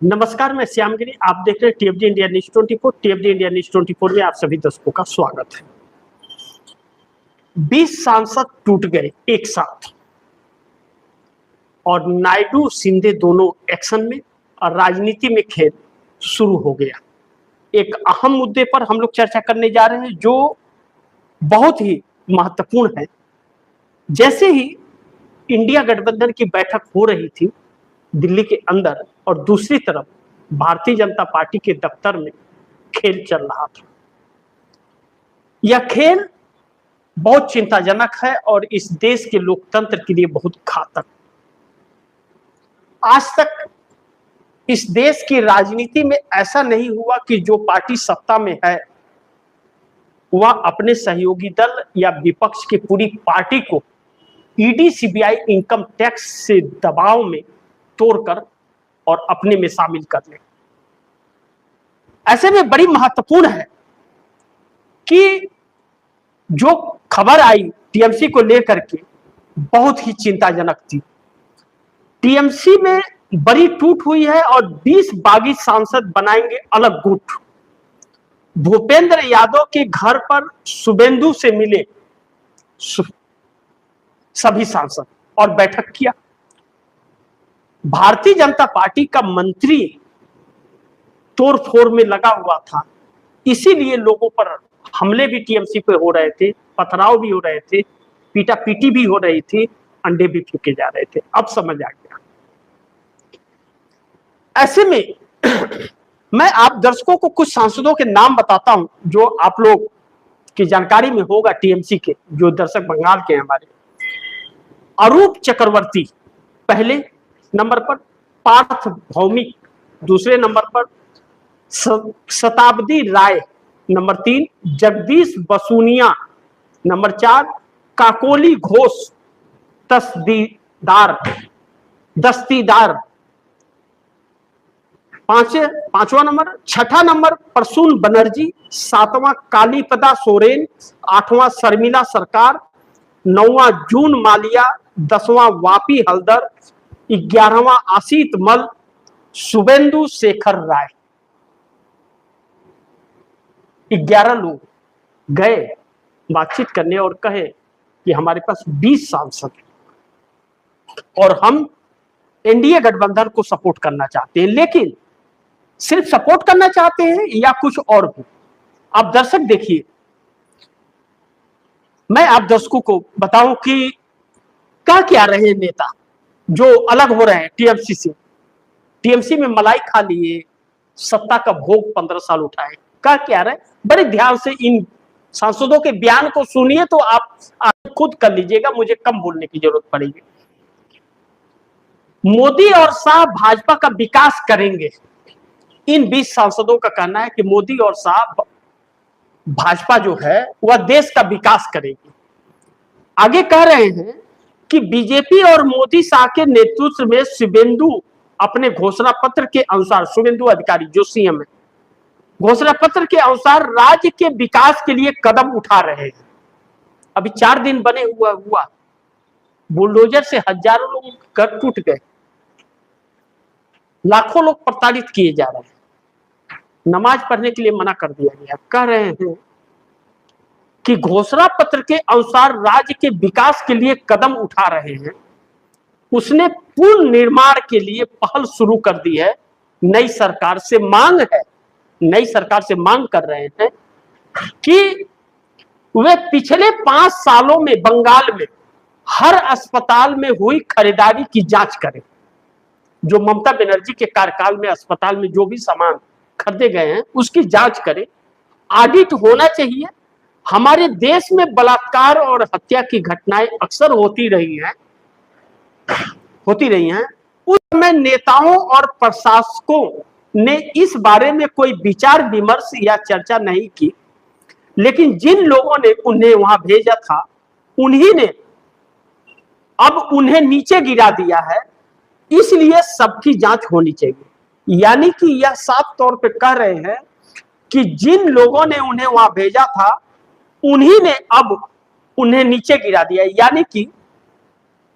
नमस्कार, मैं श्यामगिरी। आप देख रहे हैं टीएफडी इंडिया न्यूज 24। टीएफडी इंडिया न्यूज 24 में आप सभी दर्शकों का स्वागत है। 20 सांसद टूट गए एक साथ और नायडू शिंदे दोनों एक्शन में और राजनीति में खेल शुरू हो गया। एक अहम मुद्दे पर हम लोग चर्चा करने जा रहे हैं जो बहुत ही महत्वपूर्ण है। जैसे ही इंडिया गठबंधन की बैठक हो रही थी दिल्ली के अंदर और दूसरी तरफ भारतीय जनता पार्टी के दफ्तर में खेल चल रहा था। यह खेल बहुत चिंताजनक है और इस देश के लोकतंत्र के लिए बहुत घातक। आज तक इस देश की राजनीति में ऐसा नहीं हुआ कि जो पार्टी सत्ता में है वह अपने सहयोगी दल या विपक्ष की पूरी पार्टी को ईडी सीबीआई इनकम टैक्स से दबाव में तोड़कर और अपने में शामिल कर ले। ऐसे में बड़ी महत्वपूर्ण है कि जो खबर आई टीएमसी को लेकर के बहुत ही चिंताजनक थी। टीएमसी में बड़ी टूट हुई है और 20 बागी सांसद बनाएंगे अलग गुट। भूपेंद्र यादव के घर पर शुभेंदु से मिले सभी सांसद और बैठक किया। भारतीय जनता पार्टी का मंत्री तोड़फोड़ में लगा हुआ था, इसीलिए लोगों पर हमले भी टीएमसी पे हो रहे थे, पथराव भी हो रहे थे, पीटापीटी भी हो रही थी, अंडे भी फेंके जा रहे थे। अब समझ आ गया। ऐसे में मैं आप दर्शकों को कुछ सांसदों के नाम बताता हूं जो आप लोग की जानकारी में होगा। टीएमसी के जो दर्शक बंगाल के हमारे, अरूप चक्रवर्ती पहले नंबर पर, पार्थ भौमिक दूसरे नंबर पर, शताब्दी राय नंबर 3, जगदीश बसूनिया नंबर 4, काकोली घोष दस्तीदार पांचवा नंबर, छठा नंबर प्रसून बनर्जी, 7वां कालीपदा सोरेन, 8वां शर्मिला सरकार, 9वां जून मालिया, 10वां वापी हल्दर, 11वां आशीत मल, शुभेंदु शेखर राय। 11 लोग गए बातचीत करने और कहे कि हमारे पास 20 सांसद हैं और हम एनडीए गठबंधन को सपोर्ट करना चाहते हैं। लेकिन सिर्फ सपोर्ट करना चाहते हैं या कुछ और भी। आप दर्शक देखिए, मैं आप दर्शकों को बताऊं कि क्या रहे नेता जो अलग हो रहे हैं टीएमसी से। टीएमसी में मलाई खा लिए, सत्ता का भोग 15 साल उठाए, क्या रहे। बड़े ध्यान से इन सांसदों के बयान को सुनिए तो आप खुद कर लीजिएगा, मुझे कम बोलने की जरूरत पड़ेगी। मोदी और शाह भाजपा का विकास करेंगे। इन 20 सांसदों का कहना है कि मोदी और शाह भाजपा जो है वह देश का विकास करेगी। आगे कह रहे हैं कि बीजेपी और मोदी शाह के नेतृत्व में शुभेंदु अपने घोषणा पत्र के अनुसार, शुभेंदु अधिकारी जो सीएम है, घोषणा पत्र के अनुसार राज्य के विकास के लिए कदम उठा रहे हैं। अभी 4 दिन बने हुआ बुलडोजर से हजारों लोग घर टूट गए, लाखों लोग प्रताड़ित किए जा रहे हैं, नमाज पढ़ने के लिए मना कर दिया गया। कह रहे हैं कि घोषणा पत्र के अनुसार राज्य के विकास के लिए कदम उठा रहे हैं। उसने पुनः निर्माण के लिए पहल शुरू कर दी है। नई सरकार से मांग कर रहे हैं कि वे पिछले 5 सालों में बंगाल में हर अस्पताल में हुई खरीदारी की जांच करें। जो ममता बनर्जी के कार्यकाल में अस्पताल में जो भी सामान खरीदे गए हैं उसकी जांच करें। ऑडिट होना चाहिए। हमारे देश में बलात्कार और हत्या की घटनाएं अक्सर होती रही हैं। उस समय नेताओं और प्रशासकों ने इस बारे में कोई विचार विमर्श या चर्चा नहीं की, लेकिन जिन लोगों ने उन्हें वहां भेजा था उन्हीं ने अब उन्हें नीचे गिरा दिया है, इसलिए सबकी जांच होनी चाहिए। यानी कि यह साफ तौर पे कह रहे हैं कि जिन लोगों ने उन्हें वहां भेजा था उन्हीं ने अब उन्हें नीचे गिरा दिया। यानी कि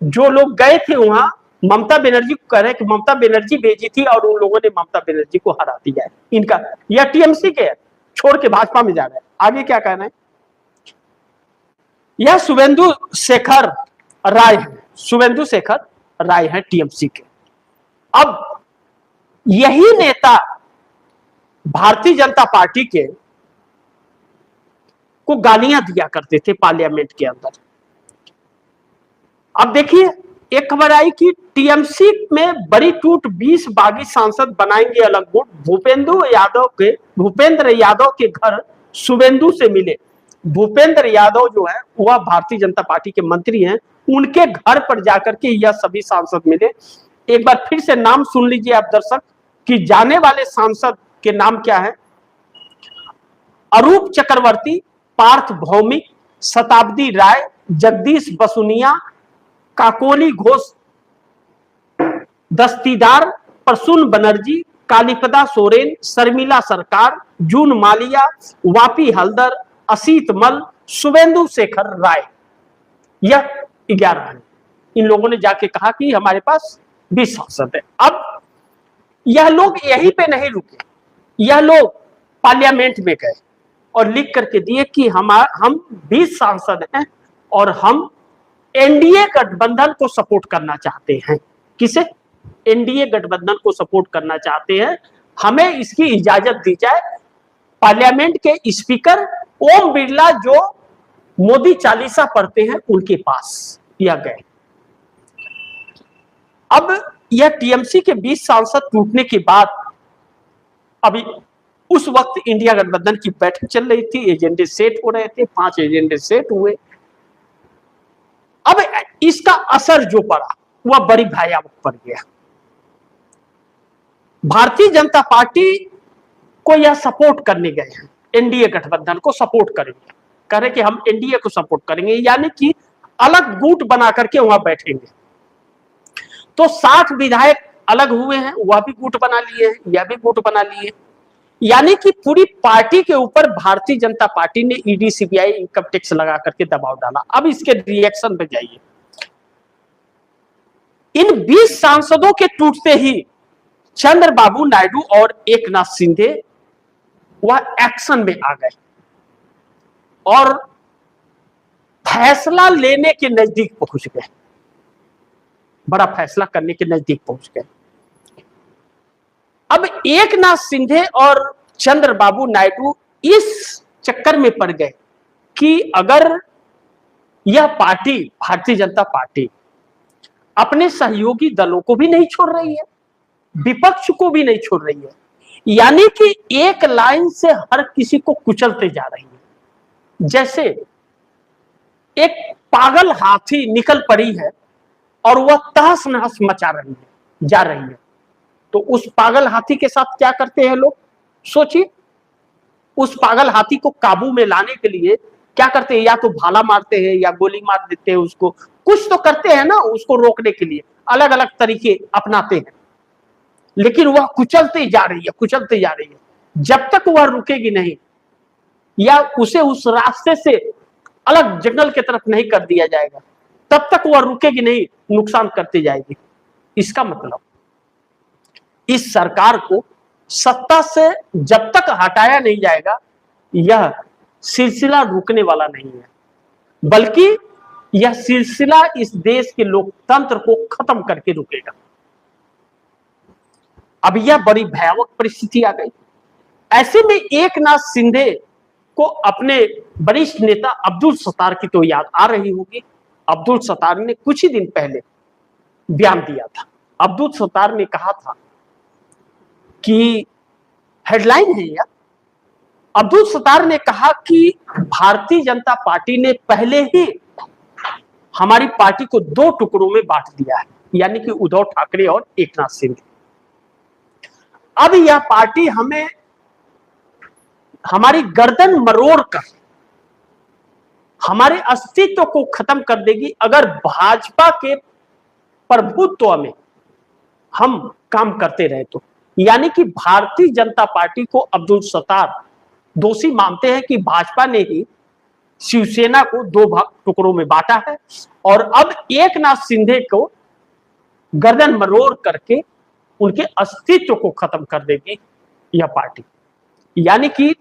जो लोग गए थे वहां ममता बनर्जी को कह रहे हैं कि ममता बनर्जी भेजी थी और उन लोगों ने ममता बनर्जी को हरा दिया है। इनका यह टीएमसी के छोड़ के भाजपा में जा रहे हैं। आगे क्या कहना है? यह शुभेंदु शेखर राय है, शुभेंदु शेखर राय है टीएमसी के। अब यही नेता भारतीय जनता पार्टी के को गालियां दिया करते थे पार्लियामेंट के अंदर। अब देखिए, एक खबर आई कि टीएमसी में बड़ी टूट, 20 बागी सांसद बनाएंगे अलग गुट। भूपेंद्र यादव के घर शुभेंदु से मिले। भूपेंद्र यादव जो है वह भारतीय जनता पार्टी के मंत्री हैं, उनके घर पर जाकर के यह सभी सांसद मिले। एक बार फिर से नाम सुन लीजिए आप दर्शक कि जाने वाले सांसद के नाम क्या है। अरूप चक्रवर्ती, पार्थ भौमिक, शताब्दी राय, जगदीश बसुनिया, काकोली घोष दस्तीदार, प्रसून बनर्जी, कालीपदा सोरेन, शर्मिला सरकार, जून मालिया, वापी हल्दर, असीत मल, शुभेंदु शेखर राय। यह 11 है। इन लोगों ने जाके कहा कि हमारे पास 20 सांसद है। अब यह लोग यहीं पे नहीं रुके, यह लोग पार्लियामेंट में गए और लिख करके दिए कि हम 20 सांसद हैं और हम एनडीए गठबंधन को सपोर्ट करना चाहते हैं। किसे? एनडीए गठबंधन को सपोर्ट करना चाहते हैं, हमें इसकी इजाजत दी जाए। पार्लियामेंट के स्पीकर ओम बिरला जो मोदी चालीसा पढ़ते हैं उनके पास यह गए। अब यह टीएमसी के 20 सांसद टूटने के बाद अभी उस वक्त इंडिया गठबंधन की बैठक चल रही थी, एजेंडे सेट हो रहे थे, 5 एजेंडे सेट हुए। अब इसका असर जो पड़ा वह बड़ी भयावह पड़ गया। भारतीय जनता पार्टी को यह सपोर्ट करने गए हैं, एनडीए गठबंधन को सपोर्ट करेंगे, कह रहे कि हम एनडीए को सपोर्ट करेंगे, यानी कि अलग गुट बना करके वहां बैठेंगे। तो 60 विधायक अलग हुए हैं, वह भी गुट बना लिए हैं, यह भी गुट बना लिए, यानी कि पूरी पार्टी के ऊपर भारतीय जनता पार्टी ने ईडी, सीबीआई, इनकम टैक्स लगा करके दबाव डाला। अब इसके रिएक्शन पे जाइए। इन 20 सांसदों के टूटते ही चंद्रबाबू नायडू और एकनाथ शिंदे वह एक्शन में आ गए और फैसला लेने के नजदीक पहुंच गए, बड़ा फैसला करने के नजदीक पहुंच गए। अब एकनाथ शिंदे और चंद्रबाबू नायडू इस चक्कर में पड़ गए कि अगर यह पार्टी, भारतीय जनता पार्टी, अपने सहयोगी दलों को भी नहीं छोड़ रही है, विपक्ष को भी नहीं छोड़ रही है, यानी कि एक लाइन से हर किसी को कुचलते जा रही है। जैसे एक पागल हाथी निकल पड़ी है और वह तहस नहस मचा रही है, जा रही है। तो उस पागल हाथी के साथ क्या करते हैं लोग? सोचिए, उस पागल हाथी को काबू में लाने के लिए क्या करते हैं? या तो भाला मारते हैं या गोली मार देते हैं उसको, कुछ तो करते हैं ना उसको रोकने के लिए, अलग अलग तरीके अपनाते हैं, लेकिन वह कुचलती जा रही है, कुचलती जा रही है। जब तक वह रुकेगी नहीं या उसे उस रास्ते से अलग जंगल की तरफ नहीं कर दिया जाएगा, तब तक वह रुकेगी नहीं, नुकसान करती जाएगी। इसका मतलब इस सरकार को सत्ता से जब तक हटाया नहीं जाएगा, यह सिलसिला रुकने वाला नहीं है, बल्कि यह सिलसिला इस देश के लोकतंत्र को खत्म करके रुकेगा। अब यह बड़ी भयावह परिस्थिति आ गई। ऐसे में एकनाथ शिंदे को अपने वरिष्ठ नेता अब्दुल सत्तार की तो याद आ रही होगी। अब्दुल सत्तार ने कुछ ही दिन पहले बयान दिया था। अब्दुल सत्तार ने कहा था कि हेडलाइन है यह, अब्दुल सत्तार ने कहा कि भारतीय जनता पार्टी ने पहले ही हमारी पार्टी को 2 टुकड़ों में बांट दिया है, यानी कि उद्धव ठाकरे और एकनाथ शिंदे। अब यह पार्टी हमें हमारी गर्दन मरोड़ कर हमारे अस्तित्व को खत्म कर देगी अगर भाजपा के प्रभुत्व में हम काम करते रहे तो। यानी कि भारतीय जनता पार्टी को अब्दुल सत्तार दोषी मानते हैं कि भाजपा ने ही शिवसेना को 2 टुकड़ों में बांटा है और अब एकनाथ शिंदे को गर्दन मरोड़ करके उनके अस्तित्व को खत्म कर देगी यह पार्टी। यानी कि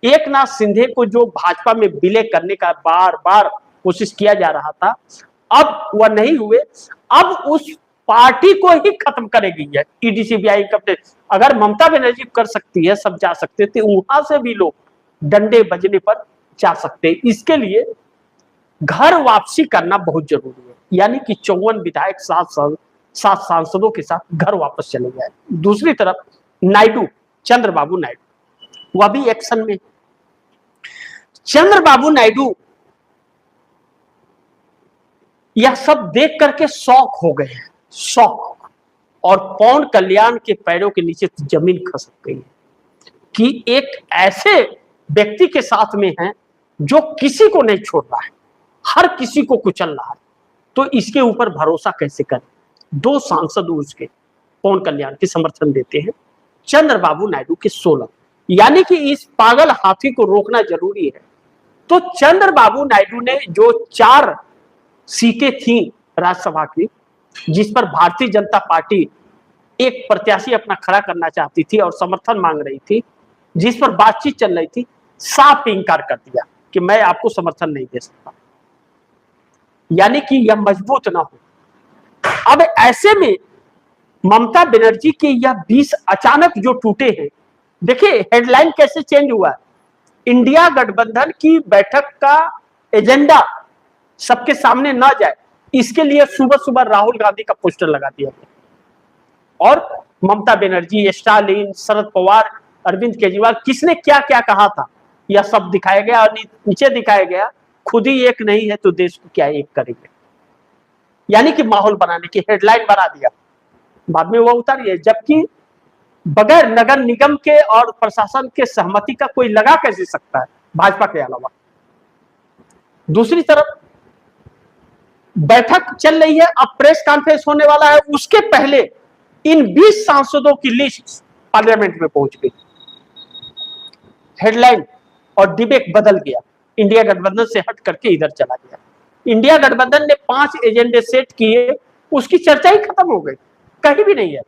एक नाथ शिंदे को जो भाजपा में विलय करने का बार बार कोशिश किया जा रहा था, अब वह नहीं हुए, अब उस पार्टी को ही खत्म करेगी है ईडी सीबीआई का। अगर ममता बनर्जी कर सकती है, सब जा सकते थे, वहां से भी लोग डंडे बजने पर जा सकते हैं। इसके लिए घर वापसी करना बहुत जरूरी है, यानी कि 54 विधायक 7 सांसदों के साथ घर वापस चले जाए। दूसरी तरफ नायडू, चंद्रबाबू नायडू, वह भी एक्शन में। चंद्रबाबू नायडू यह सब देख करके शौक हो गए हैं, शौक, और पवन कल्याण के पैरों के नीचे जमीन खसक गई है कि एक ऐसे व्यक्ति के साथ में है जो किसी को नहीं छोड़ रहा है, हर किसी को कुचल रहा है, तो इसके ऊपर भरोसा कैसे करें। 2 सांसद उसके पवन कल्याण के समर्थन देते हैं, चंद्रबाबू नायडू के 16, यानी कि इस पागल हाथी को रोकना जरूरी है। तो चंद्रबाबू नायडू ने जो 4 सीटें थी राज्यसभा की, जिस पर भारतीय जनता पार्टी एक प्रत्याशी अपना खड़ा करना चाहती थी और समर्थन मांग रही थी, जिस पर बातचीत चल रही थी, साफ इंकार कर दिया कि मैं आपको समर्थन नहीं दे सकता, यानी कि यह मजबूत ना हो। अब ऐसे में ममता बनर्जी के यह 20 अचानक जो टूटे हैं, देखिए हेडलाइन कैसे चेंज हुआ है। इंडिया गठबंधन की बैठक का एजेंडा सबके सामने ना जाए, इसके लिए सुबह सुबह राहुल गांधी का पोस्टर लगा दिया गया, और ममता बनर्जी, स्टालिन, शरद पवार, अरविंद केजरीवाल, किसने क्या क्या कहा था यह सब दिखाया गया, और नीचे दिखाया गया खुद ही एक नहीं है तो देश को क्या एक करेंगे, यानी कि माहौल बनाने की हेडलाइन बना दिया। बाद में वो उतारी है, जबकि बगैर नगर निगम के और प्रशासन के सहमति का कोई लगा कैसे सकता है भाजपा के अलावा। दूसरी तरफ बैठक चल रही है, अब प्रेस कॉन्फ्रेंस होने वाला है, उसके पहले इन 20 सांसदों की लिस्ट पार्लियामेंट में पहुंच गई। हेडलाइन और डिबेट बदल गया, इंडिया गठबंधन से हट करके इधर चला गया। इंडिया गठबंधन ने 5 एजेंडे सेट किए, उसकी चर्चा ही खत्म हो गई, कहीं भी नहीं है।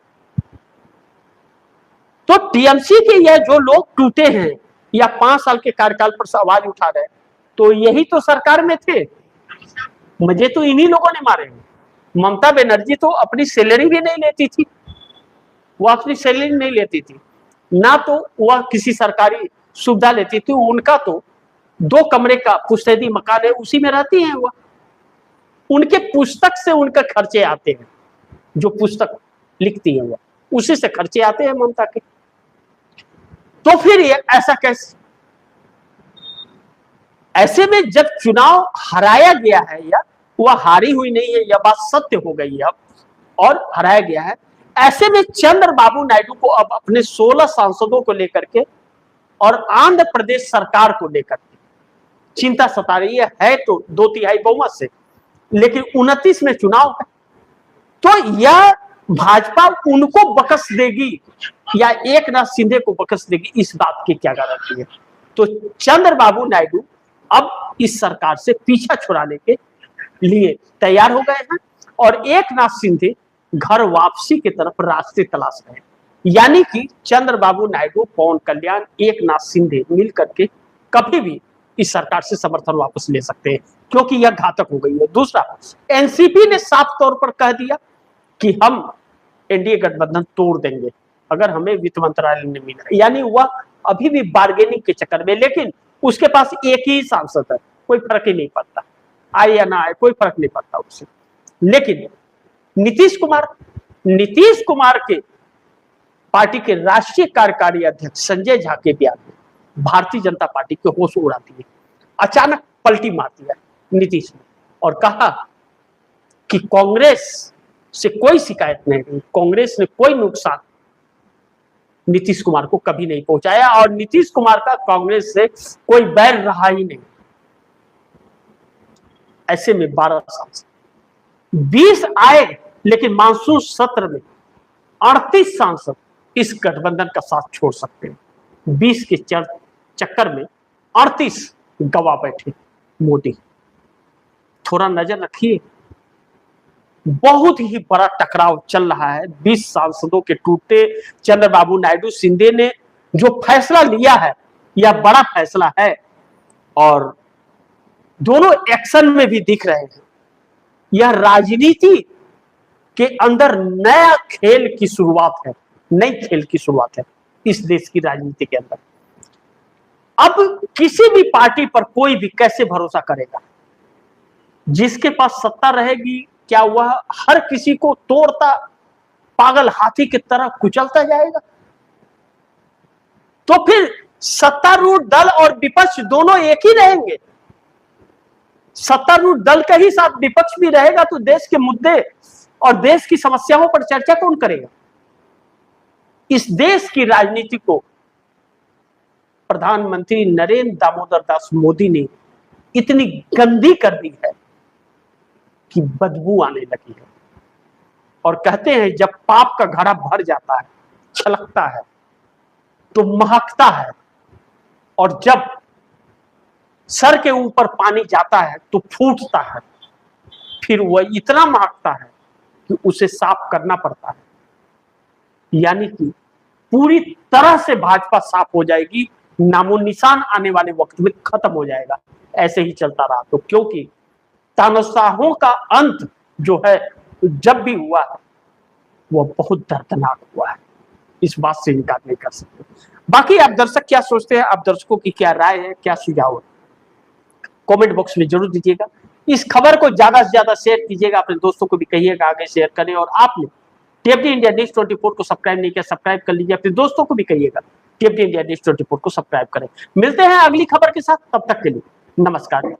तो टीएमसी के यह जो लोग टूटे हैं या 5 साल के कार्यकाल पर आवाज उठा रहे, तो यही तो सरकार में थे, मुझे तो इन्हीं लोगों ने मारे। ममता बनर्जी तो अपनी सैलरी भी नहीं लेती थी, वो अपनी सैलरी नहीं लेती थी, ना तो वह किसी सरकारी सुविधा लेती थी, उनका तो 2 कमरे का पुश्तैदी मकान है, उसी में रहती हैं वह, उनके पुस्तक से उनके खर्चे आते हैं, जो पुस्तक लिखती है वह, उसी से खर्चे आते हैं ममता के। तो फिर ये ऐसा कैसे? ऐसे में जब चुनाव हराया गया है, या वह हारी हुई नहीं है, यह बात सत्य हो गई है अब, और हराया गया है, ऐसे में चंद्रबाबू नायडू को अब अपने 16 सांसदों को लेकर के और आंध्र प्रदेश सरकार को लेकर के चिंता सता रही है तो 2/3 बहुमत से, लेकिन 29 में चुनाव है, तो यह भाजपा उनको बकस देगी या एक नाथ शिंदे को बकस देगी, इस बात की क्या गारंटी है। तो चंद्रबाबू नायडू अब इस सरकार से पीछा छुड़ाने के लिए तैयार हो गए हैं, और एक नाथ शिंदे घर वापसी की तरफ रास्ते तलाश रहे हैं, यानी कि चंद्रबाबू नायडू, पवन कल्याण, एक नाथ शिंदे मिलकर के कभी भी इस सरकार से समर्थन वापस ले सकते हैं, क्योंकि यह घातक हो गई है। दूसरा, एनसीपी ने साफ तौर पर कह दिया कि हम एनडीए गठबंधन तोड़ देंगे अगर हमें वित्त मंत्रालय ने मिला, यानी वह अभी भी बार्गेनिंग के चक्कर में, लेकिन उसके पास एक ही सांसद है, कोई फर्क ही नहीं पड़ता, आए या ना आए कोई फर्क नहीं पड़ता उससे। लेकिन नीतीश कुमार के पार्टी के राष्ट्रीय कार्यकारी अध्यक्ष संजय झा के बयान में भारतीय जनता पार्टी के होश उड़ा दिए, अचानक पलटी मार दिया नीतीश ने, और कहा कि कांग्रेस से कोई शिकायत नहीं हुई, कांग्रेस ने कोई नुकसान नीतीश कुमार को कभी नहीं पहुंचाया, और नीतीश कुमार का कांग्रेस से कोई बैर रहा ही नहीं। ऐसे में 12 सांसद 20 आए, लेकिन मानसून सत्र में 38 सांसद इस गठबंधन का साथ छोड़ सकते हैं। 20 के चक्कर में 38 गवा बैठे मोदी। थोड़ा नजर रखिए, बहुत ही बड़ा टकराव चल रहा है। 20 सांसदों के टूटते चंद्रबाबू नायडू शिंदे ने जो फैसला लिया है, यह बड़ा फैसला है और दोनों एक्शन में भी दिख रहे हैं। यह राजनीति के अंदर नया खेल की शुरुआत है, नई खेल की शुरुआत है इस देश की राजनीति के अंदर। अब किसी भी पार्टी पर कोई भी कैसे भरोसा करेगा? जिसके पास सत्ता रहेगी, क्या वह हर किसी को तोड़ता पागल हाथी की तरह कुचलता जाएगा? तो फिर सत्तारूढ़ दल और विपक्ष दोनों एक ही रहेंगे। सत्तारूढ़ दल के ही साथ विपक्ष भी रहेगा तो देश के मुद्दे और देश की समस्याओं पर चर्चा कौन करेगा? इस देश की राजनीति को प्रधानमंत्री नरेंद्र दामोदर दास मोदी ने इतनी गंदी कर दी है कि बदबू आने लगी है। और कहते हैं जब पाप का घड़ा भर जाता है, छलकता है, तो महकता है, और जब सर के ऊपर पानी जाता है तो फूटता है। फिर वह इतना महकता है कि उसे साफ करना पड़ता है। यानी कि पूरी तरह से भाजपा साफ हो जाएगी, नामो निशान आने वाले वक्त में खत्म हो जाएगा। ऐसे ही चलता रहा तो, क्योंकि तानाशाहों का अंत जो है जब भी हुआ है वह बहुत दर्दनाक हुआ है, इस बात से इनकार नहीं कर सकते। बाकी आप दर्शक क्या सोचते हैं? आप दर्शकों की क्या राय है, क्या सुझाव है, कमेंट बॉक्स में जरूर दीजिएगा। इस खबर को ज्यादा से ज्यादा शेयर कीजिएगा, अपने दोस्तों को भी कहिएगा आगे शेयर करें। और आपने टीएफडी इंडिया न्यूज़ 24 को सब्सक्राइब नहीं किया, सब्सक्राइब कर लीजिए। अपने दोस्तों को भी कहिएगा टीएफडी इंडिया न्यूज़ 24 को सब्सक्राइब करें। मिलते हैं अगली खबर के साथ, तब तक के लिए नमस्कार।